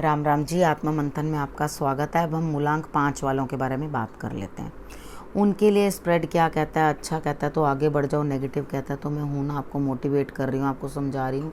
राम राम जी। आत्मा मंथन में आपका स्वागत है। अब हम मूलांक 5 वालों के बारे में बात कर लेते हैं। उनके लिए स्प्रेड क्या कहता है, अच्छा कहता है तो आगे बढ़ जाओ, नेगेटिव कहता है तो मैं हूँ ना, आपको मोटिवेट कर रही हूँ, आपको समझा रही हूँ,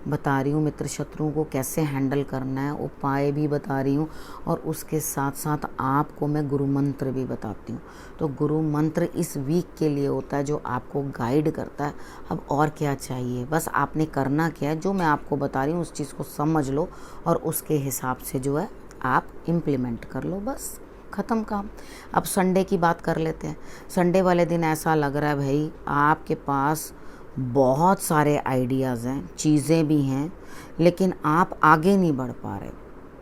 बता रही हूँ मित्र शत्रुओं को कैसे हैंडल करना है, उपाय भी बता रही हूँ और उसके साथ साथ आपको मैं गुरु मंत्र भी बताती हूँ। तो गुरु मंत्र इस वीक के लिए होता है जो आपको गाइड करता है। अब और क्या चाहिए, बस आपने करना क्या है, जो मैं आपको बता रही हूँ उस चीज़ को समझ लो और उसके हिसाब से जो है आप इम्प्लीमेंट कर लो, बस ख़त्म काम। अब संडे की बात कर लेते हैं। संडे वाले दिन ऐसा लग रहा है भाई आपके पास बहुत सारे आइडियाज़ हैं, चीज़ें भी हैं, लेकिन आप आगे नहीं बढ़ पा रहे।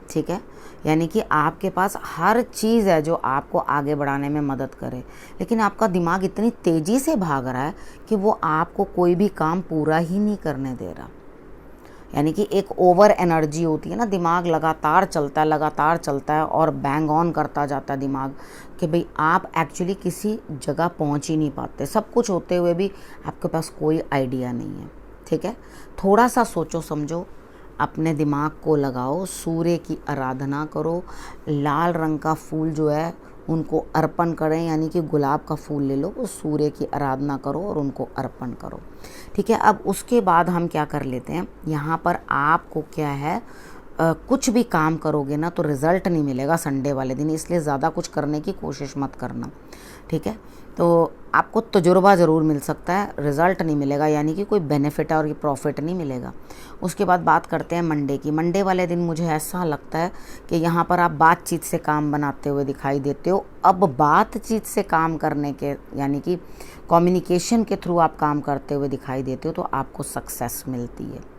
ठीक है, यानी कि आपके पास हर चीज़ है जो आपको आगे बढ़ाने में मदद करे, लेकिन आपका दिमाग इतनी तेज़ी से भाग रहा है कि वो आपको कोई भी काम पूरा ही नहीं करने दे रहा। यानी कि एक ओवर एनर्जी होती है ना, दिमाग लगातार चलता है और बैंग ऑन करता जाता है दिमाग कि भाई आप एक्चुअली किसी जगह पहुंच ही नहीं पाते। सब कुछ होते हुए भी आपके पास कोई आइडिया नहीं है। ठीक है, थोड़ा सा सोचो समझो, अपने दिमाग को लगाओ, सूर्य की आराधना करो, लाल रंग का फूल जो है उनको अर्पण करें, यानी कि गुलाब का फूल ले लो, उस सूर्य की आराधना करो और उनको अर्पण करो। ठीक है, अब उसके बाद हम क्या कर लेते हैं, यहाँ पर आपको क्या है, कुछ भी काम करोगे ना तो रिज़ल्ट नहीं मिलेगा संडे वाले दिन, इसलिए ज़्यादा कुछ करने की कोशिश मत करना। ठीक है, तो आपको तजुर्बा ज़रूर मिल सकता है, रिज़ल्ट नहीं मिलेगा, यानी कि कोई बेनिफिट और प्रॉफिट नहीं मिलेगा। उसके बाद बात करते हैं मंडे की। मंडे वाले दिन मुझे ऐसा लगता है कि यहाँ पर आप बातचीत से काम बनाते हुए दिखाई देते हो। अब बातचीत से काम करने के, यानी कि कम्युनिकेशन के थ्रू आप काम करते हुए दिखाई देते हो तो आपको सक्सेस मिलती है।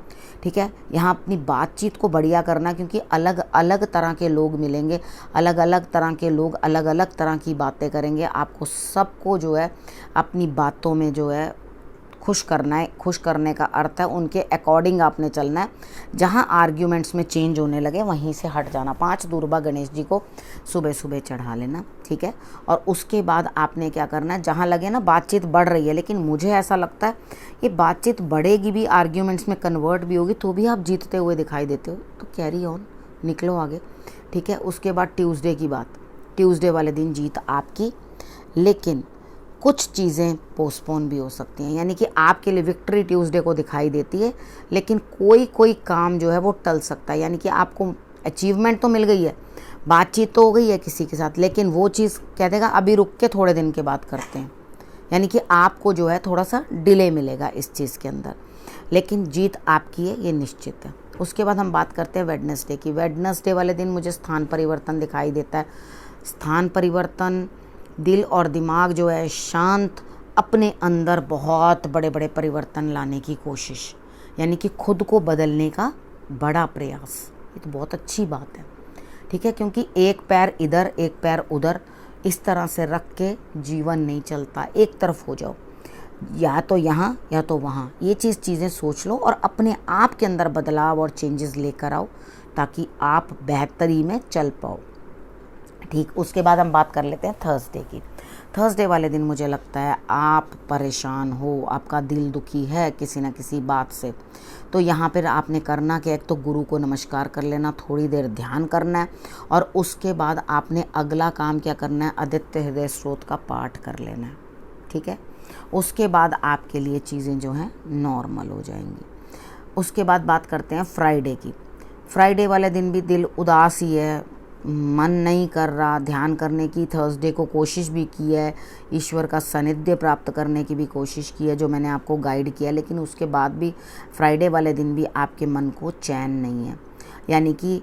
ठीक है, यहाँ अपनी बातचीत को बढ़िया करना, क्योंकि अलग अलग तरह के लोग मिलेंगे, अलग अलग तरह के लोग अलग अलग तरह की बातें करेंगे। आपको सबको जो है अपनी बातों में जो है खुश करना है। खुश करने का अर्थ है उनके अकॉर्डिंग आपने चलना है। जहाँ आर्ग्यूमेंट्स में चेंज होने लगे वहीं से हट जाना। 5 दूर्बा गणेश जी को सुबह सुबह चढ़ा लेना। ठीक है, और उसके बाद आपने क्या करना है, जहाँ लगे ना बातचीत बढ़ रही है, लेकिन मुझे ऐसा लगता है ये बातचीत बढ़ेगी भी, आर्ग्यूमेंट्स में कन्वर्ट भी होगी, तो भी आप जीतते हुए दिखाई देते हो, तो कैरी ऑन, निकलो आगे। ठीक है, उसके बाद ट्यूसडे की बात। ट्यूसडे वाले दिन जीत आपकी, लेकिन कुछ चीज़ें पोस्टपोन भी हो सकती हैं, यानी कि आपके लिए विक्ट्री ट्यूसडे को दिखाई देती है, लेकिन कोई काम जो है वो टल सकता है। यानी कि आपको अचीवमेंट तो मिल गई है, बातचीत तो हो गई है किसी के साथ, लेकिन वो चीज़ कह देगा अभी रुक के थोड़े दिन के बाद करते हैं, यानी कि आपको जो है थोड़ा सा डिले मिलेगा इस चीज़ के अंदर, लेकिन जीत आपकी है, ये निश्चित है। उसके बाद हम बात करते हैं वेडनेसडे की। वेडनेसडे वाले दिन मुझे स्थान परिवर्तन दिखाई देता है। स्थान परिवर्तन, दिल और दिमाग जो है शांत, अपने अंदर बहुत बड़े बड़े परिवर्तन लाने की कोशिश, यानी कि खुद को बदलने का बड़ा प्रयास, ये तो बहुत अच्छी बात है। ठीक है, क्योंकि एक पैर इधर एक पैर उधर इस तरह से रख के जीवन नहीं चलता। एक तरफ हो जाओ, या तो यहाँ या तो वहाँ, ये चीज़ें सोच लो और अपने आप के अंदर बदलाव और चेंजेस लेकर आओ ताकि आप बेहतरी में चल पाओ। ठीक, उसके बाद हम बात कर लेते हैं थर्सडे की। थर्सडे वाले दिन मुझे लगता है आप परेशान हो, आपका दिल दुखी है किसी न किसी बात से, तो यहाँ पर आपने करना कि एक तो गुरु को नमस्कार कर लेना, थोड़ी देर ध्यान करना है और उसके बाद आपने अगला काम क्या करना है, आदित्य हृदय स्रोत का पाठ कर लेना है। ठीक है, उसके बाद आपके लिए चीज़ें जो हैं नॉर्मल हो जाएंगी। उसके बाद बात करते हैं फ्राइडे की। फ्राइडे वाले दिन भी दिल उदास ही है, मन नहीं कर रहा ध्यान करने की। थर्सडे को कोशिश भी की है, ईश्वर का सानिध्य प्राप्त करने की भी कोशिश की है जो मैंने आपको गाइड किया, लेकिन उसके बाद भी फ्राइडे वाले दिन भी आपके मन को चैन नहीं है, यानी कि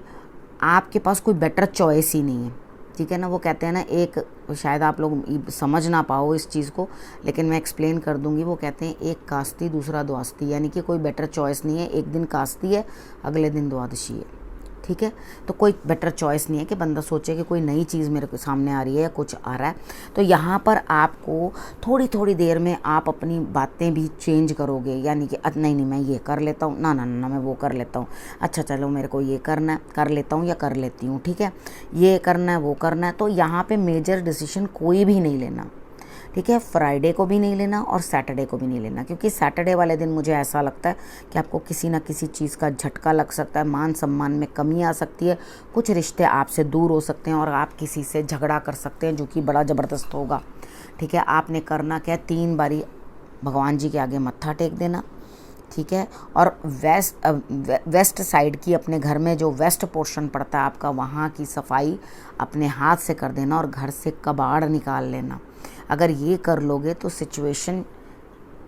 आपके पास कोई बेटर चॉइस ही नहीं है। ठीक है ना, वो कहते हैं ना, एक शायद आप लोग समझ ना पाओ इस चीज़ को, लेकिन मैं एक्सप्लेन कर दूंगी। वो कहते हैं एक कास्ती दूसरा द्वादशी, यानी कि कोई बेटर चॉइस नहीं है। एक दिन कास्ती है, अगले दिन द्वादशी है। ठीक है, तो कोई बेटर चॉइस नहीं है कि बंदा सोचे कि कोई नई चीज़ मेरे सामने आ रही है या कुछ आ रहा है। तो यहाँ पर आपको थोड़ी थोड़ी देर में आप अपनी बातें भी चेंज करोगे, यानी कि नहीं मैं ये कर लेता हूँ, ना मैं वो कर लेता हूँ, अच्छा चलो मेरे को ये करना है, कर लेता हूँ या कर लेती हूँ। ठीक है, ये करना है वो करना है, तो यहाँ पे मेजर डिसीजन कोई भी नहीं लेना। ठीक है। फ्राइडे को भी नहीं लेना और सैटरडे को भी नहीं लेना, क्योंकि सैटरडे वाले दिन मुझे ऐसा लगता है कि आपको किसी ना किसी चीज़ का झटका लग सकता है, मान सम्मान में कमी आ सकती है, कुछ रिश्ते आपसे दूर हो सकते हैं और आप किसी से झगड़ा कर सकते हैं जो कि बड़ा ज़बरदस्त होगा। ठीक है। आपने करना क्या है, 3 बारी भगवान जी के आगे मत्था टेक देना। ठीक है। और वेस्ट साइड की, अपने घर में जो वेस्ट पोर्शन पड़ता है आपका, वहाँ की सफाई अपने हाथ से कर देना और घर से कबाड़ निकाल लेना। अगर ये कर लोगे तो सिचुएशन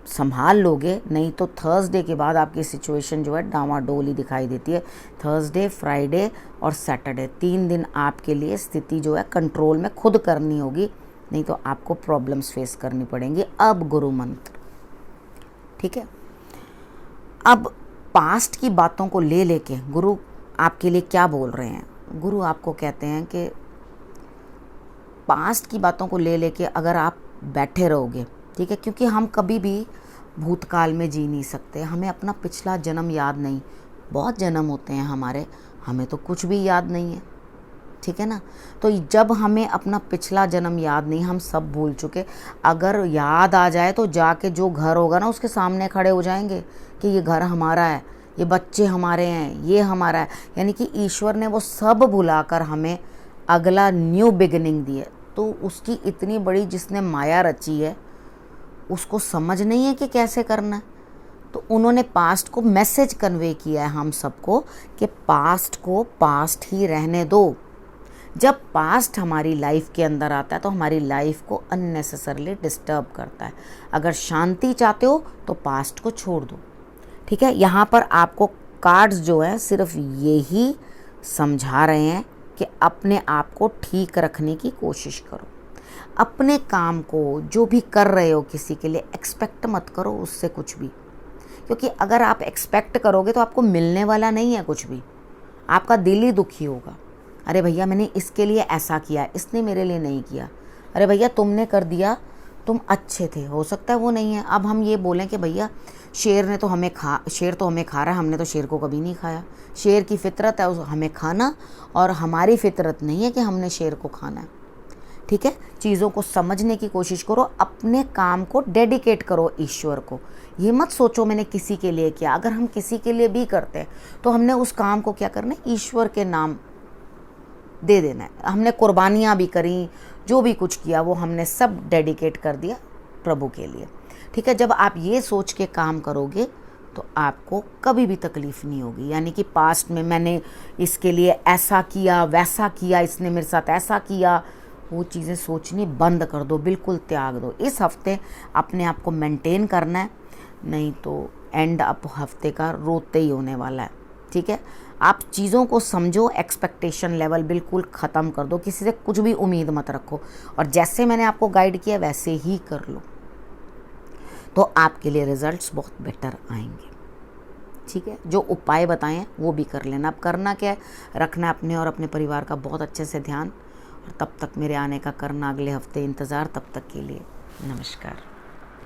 संभाल लोगे, नहीं तो थर्सडे के बाद आपकी सिचुएशन जो है डामाडोल ही दिखाई देती है। थर्सडे, फ्राइडे और सैटरडे 3 दिन आपके लिए स्थिति जो है कंट्रोल में खुद करनी होगी, नहीं तो आपको प्रॉब्लम्स फेस करनी पड़ेंगी। अब गुरु मंत्र, ठीक है। अब पास्ट की बातों को ले लेके गुरु आपके लिए क्या बोल रहे हैं। गुरु आपको कहते हैं कि पास्ट की बातों को ले लेके अगर आप बैठे रहोगे, ठीक है, क्योंकि हम कभी भी भूतकाल में जी नहीं सकते, हमें अपना पिछला जन्म याद नहीं। बहुत जन्म होते हैं हमारे, हमें तो कुछ भी याद नहीं है, ठीक है ना। तो जब हमें अपना पिछला जन्म याद नहीं, हम सब भूल चुके, अगर याद आ जाए तो जाके जो घर होगा ना उसके सामने खड़े हो जाएंगे कि ये घर हमारा है, ये बच्चे हमारे हैं, ये हमारा है। यानी कि ईश्वर ने वो सब भुलाकर हमें अगला न्यू बिगिनिंग दी है। तो उसकी इतनी बड़ी जिसने माया रची है उसको समझ नहीं है कि कैसे करना है। तो उन्होंने पास्ट को मैसेज कन्वे किया है हम सबको कि पास्ट को पास्ट ही रहने दो। जब पास्ट हमारी लाइफ के अंदर आता है तो हमारी लाइफ को अननेसेसरली डिस्टर्ब करता है। अगर शांति चाहते हो तो पास्ट को छोड़ दो, ठीक है। यहाँ पर आपको कार्ड्स जो है सिर्फ यही समझा रहे हैं कि अपने आप को ठीक रखने की कोशिश करो। अपने काम को जो भी कर रहे हो किसी के लिए एक्सपेक्ट मत करो उससे कुछ भी, क्योंकि अगर आप एक्सपेक्ट करोगे तो आपको मिलने वाला नहीं है कुछ भी। आपका दिल ही दुखी होगा। अरे भैया मैंने इसके लिए ऐसा किया, इसने मेरे लिए नहीं किया। अरे भैया तुमने कर दिया, तुम अच्छे थे, हो सकता है वो नहीं है। अब हम ये बोलें कि भैया शेर तो हमें खा रहा है, हमने तो शेर को कभी नहीं खाया। शेर की फितरत है हमें खाना, और हमारी फितरत नहीं है कि हमने शेर को खाना है, ठीक है। चीज़ों को समझने की कोशिश करो, अपने काम को डेडिकेट करो ईश्वर को। ये मत सोचो मैंने किसी के लिए किया। अगर हम किसी के लिए भी करते हैं तो हमने उस काम को क्या करना है, ईश्वर के नाम दे देना है। हमने कुर्बानियाँ भी करी, जो भी कुछ किया वो हमने सब डेडिकेट कर दिया प्रभु के लिए, ठीक है। जब आप ये सोच के काम करोगे तो आपको कभी भी तकलीफ़ नहीं होगी। यानी कि पास्ट में मैंने इसके लिए ऐसा किया, वैसा किया, इसने मेरे साथ ऐसा किया, वो चीज़ें सोचनी बंद कर दो, बिल्कुल त्याग दो। इस हफ्ते अपने आप को मेंटेन करना है, नहीं तो एंड अप हफ्ते का रोते ही होने वाला है, ठीक है। आप चीज़ों को समझो, एक्सपेक्टेशन लेवल बिल्कुल ख़त्म कर दो, किसी से कुछ भी उम्मीद मत रखो, और जैसे मैंने आपको गाइड किया वैसे ही कर लो, तो आपके लिए रिजल्ट्स बहुत बेटर आएंगे, ठीक है। जो उपाय बताएं हैं वो भी कर लेना। अब करना क्या है, रखना अपने और अपने परिवार का बहुत अच्छे से ध्यान, और तब तक मेरे आने का करना अगले हफ्ते इंतज़ार। तब तक के लिए नमस्कार।